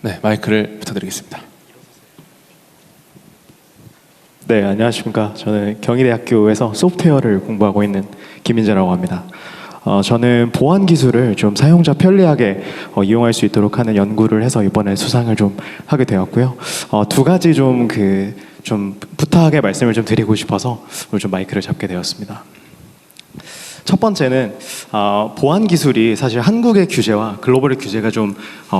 네, 마이크를 부탁드리겠습니다. 네, 안녕하십니까. 저는 경희대학교에서 소프트웨어를 공부하고 있는 김민재라고 합니다. 저는 보안 기술을 좀 사용자 편리하게 이용할 수 있도록 하는 연구를 해서 이번에 수상을 좀 하게 되었고요. 두 가지 좀 부탁의 말씀을 좀 드리고 싶어서 오늘 좀 마이크를 잡게 되었습니다. 첫 번째는 보안 기술이 사실 한국의 규제와 글로벌의 규제가 좀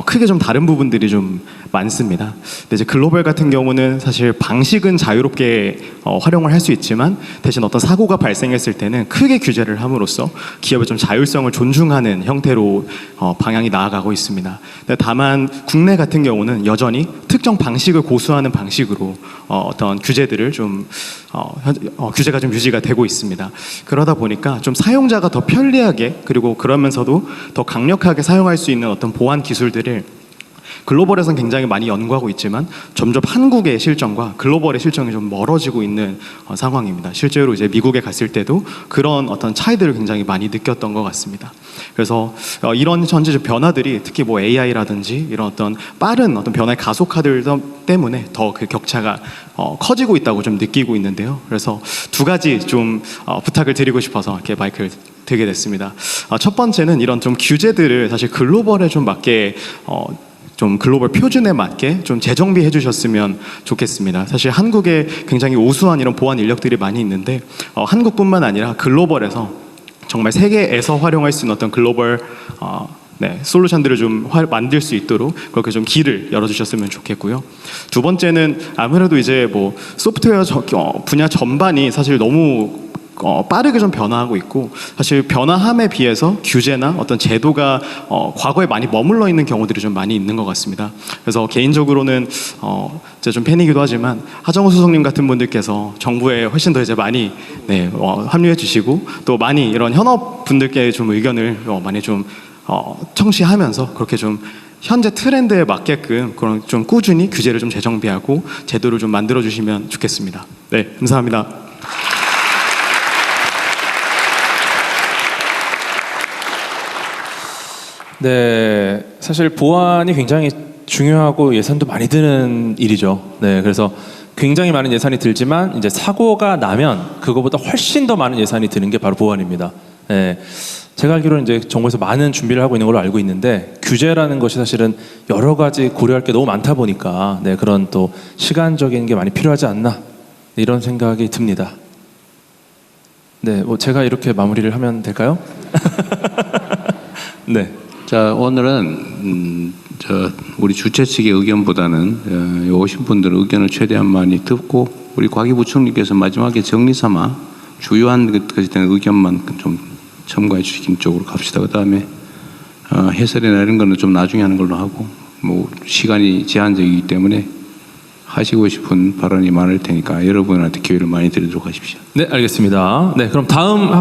크게 좀 다른 부분들이 좀 많습니다. 근데 이제 글로벌 같은 경우는 사실 방식은 자유롭게 활용을 할 수 있지만 대신 어떤 사고가 발생했을 때는 크게 규제를 함으로써 기업의 좀 자율성을 존중하는 형태로 방향이 나아가고 있습니다. 근데 다만 국내 같은 경우는 여전히 특정 방식을 고수하는 방식으로 어떤 규제들을 좀 규제가 좀 유지가 되고 있습니다. 그러다 보니까 좀 사용자가 더 편리하게 그리고 그러면서도 더 강력하게 사용할 수 있는 어떤 보안 기술들을 글로벌에서는 굉장히 많이 연구하고 있지만 점점 한국의 실정과 글로벌의 실정이 좀 멀어지고 있는 상황입니다. 실제로 이제 미국에 갔을 때도 그런 어떤 차이들을 굉장히 많이 느꼈던 것 같습니다. 그래서 이런 전체적 변화들이 특히 뭐 AI라든지 이런 어떤 빠른 어떤 변화의 가속화들 때문에 더 그 격차가 커지고 있다고 좀 느끼고 있는데요. 그래서 두 가지 좀 부탁을 드리고 싶어서 이렇게 마이크를 드리게 됐습니다. 첫 번째는 이런 좀 규제들을 사실 글로벌에 좀 맞게 좀 글로벌 표준에 맞게 좀 재정비해 주셨으면 좋겠습니다. 사실 한국에 굉장히 우수한 이런 보안 인력들이 많이 있는데 한국뿐만 아니라 글로벌에서 정말 세계에서 활용할 수 있는 어떤 글로벌 솔루션들을 좀 만들 수 있도록 그렇게 좀 길을 열어주셨으면 좋겠고요. 두 번째는 아무래도 이제 뭐 소프트웨어 분야 전반이 사실 너무 빠르게 좀 변화하고 있고 사실 변화함에 비해서 규제나 어떤 제도가 과거에 많이 머물러 있는 경우들이 좀 많이 있는 것 같습니다. 그래서 개인적으로는 제가 좀 팬이기도 하지만 하정우 수석님 같은 분들께서 정부에 훨씬 더 이제 많이 합류해 주시고 또 많이 이런 현업 분들께 좀 의견을 많이 좀 청취하면서 그렇게 좀 현재 트렌드에 맞게끔 그런 좀 꾸준히 규제를 좀 재정비하고 제도를 좀 만들어 주시면 좋겠습니다. 네, 감사합니다. 네, 사실 보안이 굉장히 중요하고 예산도 많이 드는 일이죠. 네, 그래서 굉장히 많은 예산이 들지만 이제 사고가 나면 그거보다 훨씬 더 많은 예산이 드는 게 바로 보안입니다. 네, 제가 알기로는 이제 정부에서 많은 준비를 하고 있는 걸로 알고 있는데 규제라는 것이 사실은 여러 가지 고려할 게 너무 많다 보니까 그런 또 시간적인 게 많이 필요하지 않나 이런 생각이 듭니다. 네, 뭐 제가 이렇게 마무리를 하면 될까요? 네. 자, 오늘은 우리 주최 측의 의견보다는 오신 분들의 의견을 최대한 많이 듣고 우리 과기부총리께서 마지막에 정리 삼아 주요한 것에 대한 의견만 좀 첨가해 주시는 쪽으로 갑시다. 그다음에 해설이나 이런 거는 좀 나중에 하는 걸로 하고 뭐 시간이 제한적이기 때문에 하시고 싶은 발언이 많을 테니까 여러분한테 기회를 많이 드리도록 하십시오. 네, 알겠습니다. 네, 그럼 다음